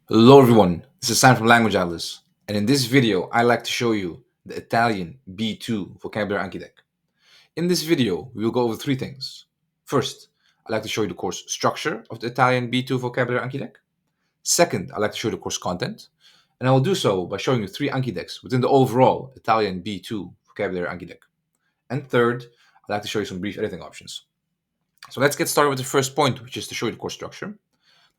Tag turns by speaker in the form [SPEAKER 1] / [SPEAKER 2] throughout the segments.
[SPEAKER 1] Hello everyone, this is Sam from Language Atlas, and in this video I'd like to show you the Italian B2 vocabulary Anki deck. In this video we will go over three things. First, I'd like to show you the course structure of the Italian B2 vocabulary Anki deck. Second, I'd like to show you the course content, and I will do so by showing you three Anki decks within the overall Italian B2 vocabulary Anki deck. And third, I'd like to show you some brief editing options. So let's get started with the first point, which is to show you the course structure.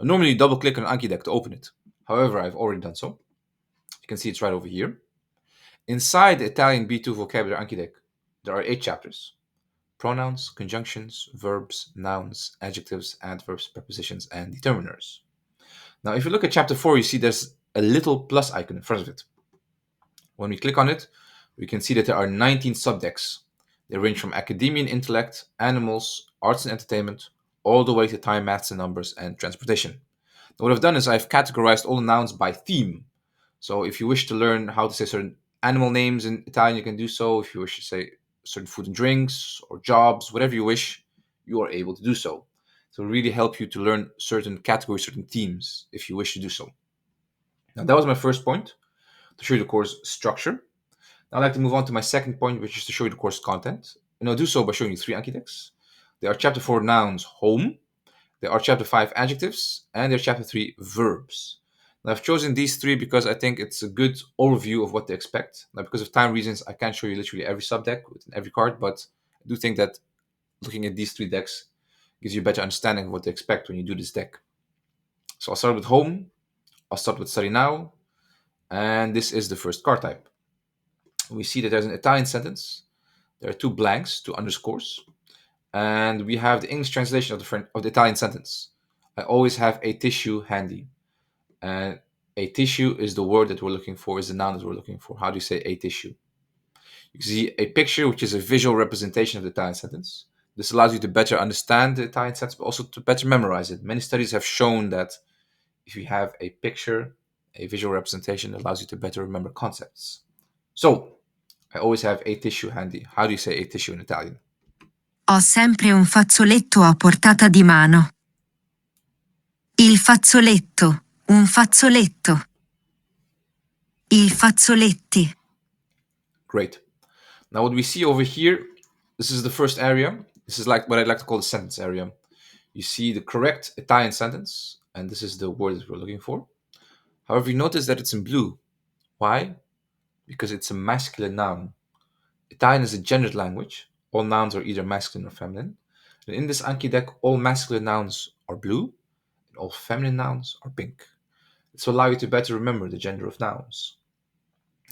[SPEAKER 1] Normally you double click on an Anki deck to open it. However, I've already done so. You can see it's right over here. Inside the Italian B2 vocabulary Anki deck, there are 8 chapters: pronouns, conjunctions, verbs, nouns, adjectives, adverbs, prepositions, and determiners. Now, if you look at chapter 4, you see there's a little plus icon in front of it. When we click on it, we can see that there are 19 subdecks. They range from academia and intellect, animals, arts and entertainment, all the way to time, maths and numbers, and transportation. Now, what I've done is I've categorized all the nouns by theme. So if you wish to learn how to say certain animal names in Italian, you can do so. If you wish to say certain food and drinks or jobs, whatever you wish, you are able to do so. So it really help you to learn certain categories, certain themes, if you wish to do so. Now that was my first point, to show you the course structure. Now I'd like to move on to my second point, which is to show you the course content. And I'll do so by showing you three Anki decks. They are chapter 4 nouns, home. There are chapter 5 adjectives, and there are chapter 3 verbs. Now, I've chosen these three because I think it's a good overview of what to expect. Now, because of time reasons, I can't show you literally every subdeck within every card, but I do think that looking at these three decks gives you a better understanding of what to expect when you do this deck. So I'll start with home, I'll start with study now, and this is the first card type. We see that there's an Italian sentence, there are two blanks, two underscores, and we have the English translation of the Italian sentence. I always have a tissue handy. And a tissue is the word that we're looking for, is the noun that we're looking for. How do you say a tissue? You see a picture, which is a visual representation of the Italian sentence. This allows you to better understand the Italian sentence, but also to better memorize it. Many studies have shown that if you have a picture, a visual representation, it allows you to better remember concepts. So, I always have a tissue handy. How do you say a tissue in Italian?
[SPEAKER 2] Ho sempre un fazzoletto a portata di mano. Il fazzoletto, un fazzoletto. I fazzoletti.
[SPEAKER 1] Great. Now what we see over here, this is the first area. This is like what I'd like to call the sentence area. You see the correct Italian sentence, and this is the word that we're looking for. However, you notice that it's in blue. Why? Because it's a masculine noun. Italian is a gendered language. All nouns are either masculine or feminine. And in this Anki deck, all masculine nouns are blue, and all feminine nouns are pink. This will allow you to better remember the gender of nouns.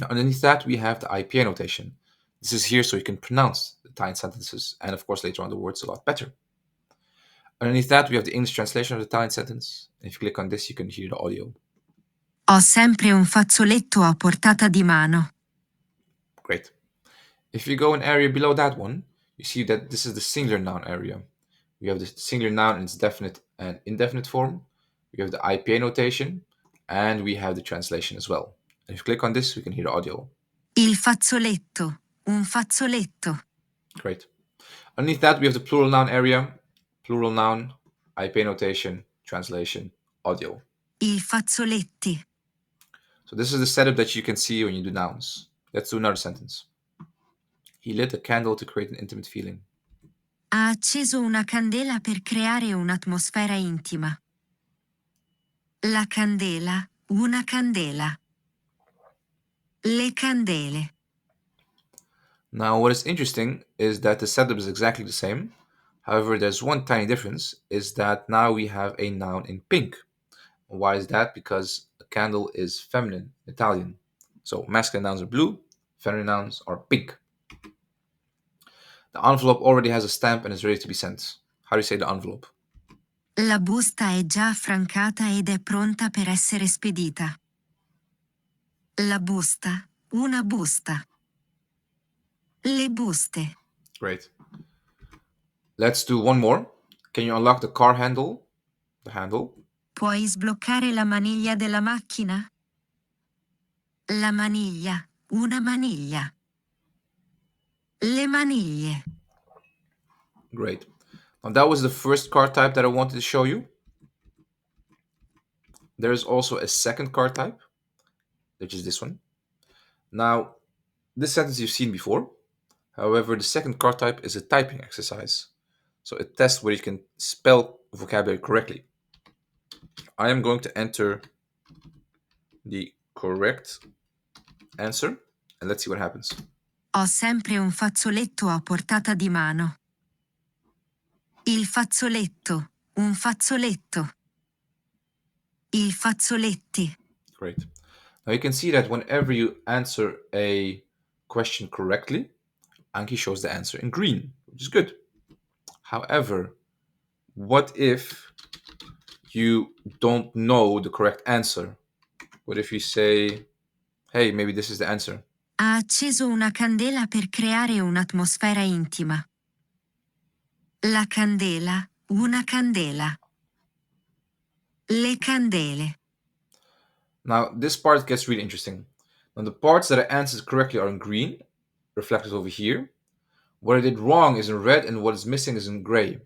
[SPEAKER 1] Now, underneath that, we have the IPA notation. This is here so you can pronounce the Italian sentences and, of course, later on the words a lot better. Underneath that, we have the English translation of the Italian sentence. And if you click on this, you can hear the audio.
[SPEAKER 2] Ho sempre un fazzoletto a portata di mano.
[SPEAKER 1] Great. If you go an area below that one, you see that this is the singular noun area. We have the singular noun in its definite and indefinite form. We have the IPA notation, and we have the translation as well. And if you click on this, we can hear the audio.
[SPEAKER 2] Il fazzoletto, un fazzoletto.
[SPEAKER 1] Great. Underneath that, we have the plural noun area, plural noun, IPA notation, translation, audio.
[SPEAKER 2] I fazzoletti.
[SPEAKER 1] So this is the setup that you can see when you do nouns. Let's do another sentence. He lit a candle to create an intimate feeling.
[SPEAKER 2] Ha acceso una candela per creare un'atmosfera intima. La candela, una candela. Le candele.
[SPEAKER 1] Now, what is interesting is that the setup is exactly the same. However, there's one tiny difference, is that now we have a noun in pink. Why is that? Because a candle is feminine, Italian. So masculine nouns are blue, feminine nouns are pink. The envelope already has a stamp and is ready to be sent. How do you say the envelope?
[SPEAKER 2] La busta è già affrancata ed è pronta per essere spedita. La busta, una busta. Le buste.
[SPEAKER 1] Great. Let's do one more. Can you unlock the car handle? The handle.
[SPEAKER 2] Puoi sbloccare la maniglia della macchina? La maniglia, una maniglia. Le maniglie.
[SPEAKER 1] Great. Now that was the first card type that I wanted to show you. There is also a second card type, which is this one. Now, this sentence you've seen before. However, the second card type is a typing exercise. So a test where you can spell vocabulary correctly. I am going to enter the correct answer and let's see what happens.
[SPEAKER 2] Ho sempre un fazzoletto a portata di mano. Il fazzoletto, un fazzoletto. I fazzoletti.
[SPEAKER 1] Great. Now you can see that whenever you answer a question correctly, Anki shows the answer in green, which is good. However, what if you don't know the correct answer? What if you say, hey, maybe this is the answer?
[SPEAKER 2] Ha acceso una candela per creare un'atmosfera intima. La candela, una candela. Le candele.
[SPEAKER 1] Now, this part gets really interesting. Now, the parts that I answered correctly are in green, reflected over here. What I did wrong is in red, and what is missing is in gray.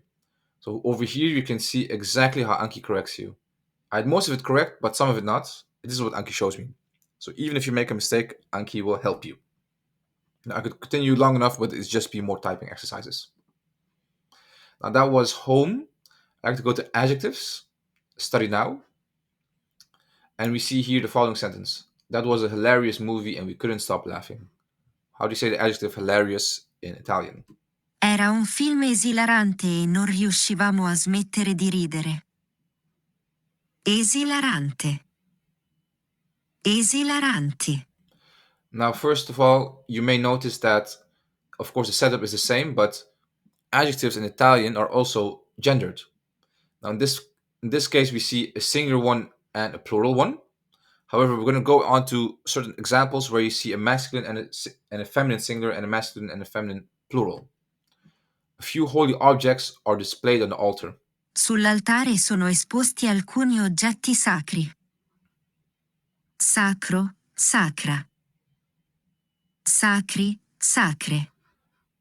[SPEAKER 1] So over here, you can see exactly how Anki corrects you. I had most of it correct, but some of it not. This is what Anki shows me. So even if you make a mistake, Anki will help you. Now, I could continue long enough, but it's just be more typing exercises. Now that was home. I like to go to adjectives, study now. And we see here the following sentence. That was a hilarious movie and we couldn't stop laughing. How do you say the adjective hilarious in Italian?
[SPEAKER 2] Era un film esilarante e non riuscivamo a smettere di ridere. Esilarante. Esilaranti.
[SPEAKER 1] Now, first of all, you may notice that, of course, the setup is the same, but adjectives in Italian are also gendered. Now, in this case, we see a singular one and a plural one. However, we're going to go on to certain examples where you see a masculine and a feminine singular and a masculine and a feminine plural. A few holy objects are displayed on the altar.
[SPEAKER 2] Sull'altare sono esposti alcuni oggetti sacri. Sacro, sacra. Sacri, sacre.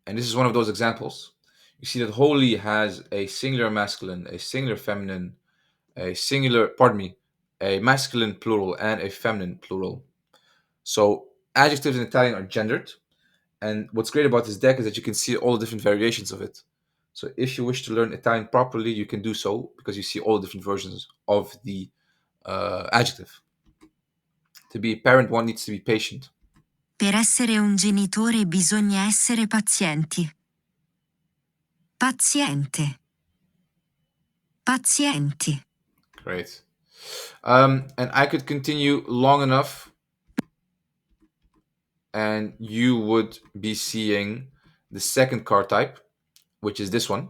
[SPEAKER 1] And this is one of those examples. You see that holy has a singular masculine, a singular feminine, a masculine plural and a feminine plural. So adjectives in Italian are gendered. And what's great about this deck is that you can see all the different variations of it. So if you wish to learn Italian properly, you can do so because you see all the different versions of the adjective. To be a parent, one needs to be patient.
[SPEAKER 2] Per essere un genitore bisogna essere pazienti. Paziente. Pazienti.
[SPEAKER 1] Great. And I could continue long enough and you would be seeing the second card type, which is this one.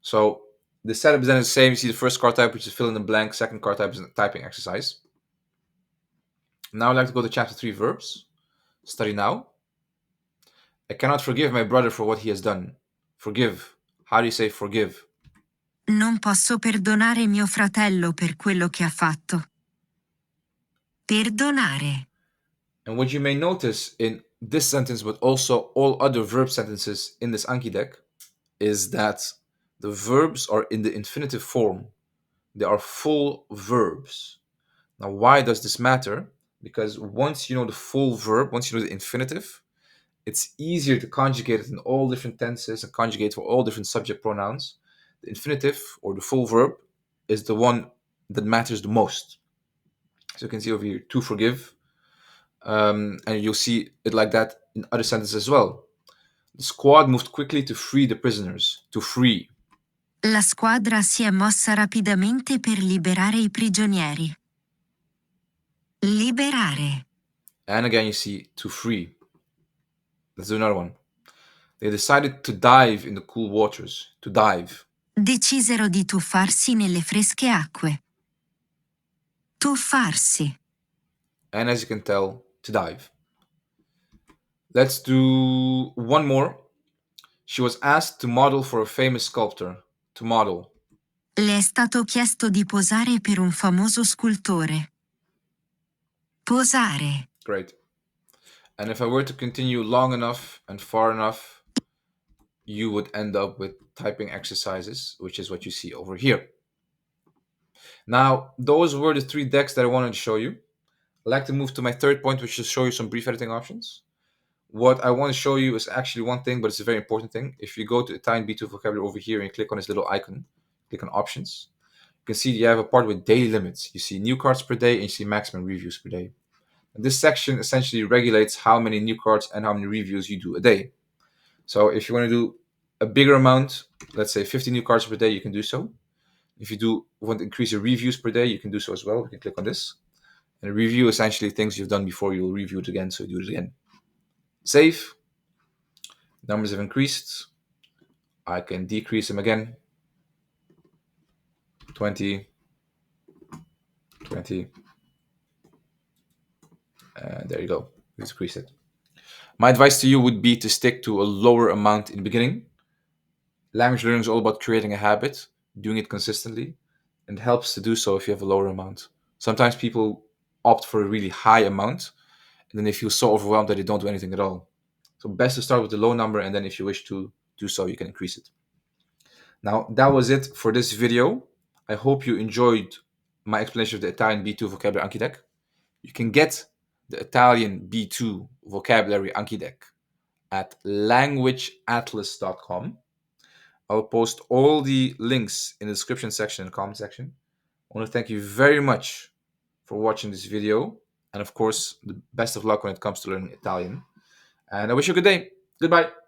[SPEAKER 1] So the setup is then the same. You see the first card type, which is fill in the blank. Second card type is a typing exercise. Now I'd like to go to chapter 3 verbs. Study now. I cannot forgive my brother for what he has done. Forgive. How do you say forgive?
[SPEAKER 2] Non posso perdonare mio fratello per quello che ha fatto. Perdonare.
[SPEAKER 1] And what you may notice in this sentence, but also all other verb sentences in this Anki deck, is that the verbs are in the infinitive form. They are full verbs. Now, why does this matter? Because once you know the full verb, once you know the infinitive, it's easier to conjugate it in all different tenses and conjugate for all different subject pronouns. The infinitive or the full verb is the one that matters the most. So you can see over here, to forgive. And you'll see it like that in other sentences as well. The squad moved quickly to free the prisoners. To free.
[SPEAKER 2] La squadra si è mossa rapidamente per liberare i prigionieri. Liberare.
[SPEAKER 1] And again, you see to free. Let's do another one. They decided to dive in the cool waters. To dive.
[SPEAKER 2] Decisero di tuffarsi nelle fresche acque. Tuffarsi.
[SPEAKER 1] And as you can tell, to dive. Let's do one more. She was asked to model for a famous sculptor. To model.
[SPEAKER 2] Le è stato chiesto di posare per un famoso scultore. Posare.
[SPEAKER 1] Great. And if I were to continue long enough and far enough, you would end up with typing exercises, which is what you see over here. Now, those were the three decks that I wanted to show you. I'd like to move to my third point, which is show you some brief editing options. What I want to show you is actually one thing, but it's a very important thing. If you go to Italian B2 vocabulary over here and you click on this little icon, click on options, you can see you have a part with daily limits. You see new cards per day and you see maximum reviews per day. And this section essentially regulates how many new cards and how many reviews you do a day. So if you want to do a bigger amount, let's say 50 new cards per day, you can do so. If you do want to increase your reviews per day, you can do so as well. You can click on this. And a review essentially things you've done before, you'll review it again, so you do it again. Save. Numbers have increased. I can decrease them again. 20, 20. And there you go. We decreased it. My advice to you would be to stick to a lower amount in the beginning. Language learning is all about creating a habit, doing it consistently, and it helps to do so if you have a lower amount. Sometimes people opt for a really high amount, and then they feel so overwhelmed that they don't do anything at all. So best to start with the low number, and then if you wish to do so, you can increase it. Now, that was it for this video. I hope you enjoyed my explanation of the Italian B2 vocabulary Anki deck. You can get the Italian B2 vocabulary Anki deck at languageatlas.com. I'll post all the links in the description section and comment section. I want to thank you very much for watching this video. And of course, the best of luck when it comes to learning Italian. And I wish you a good day. Goodbye.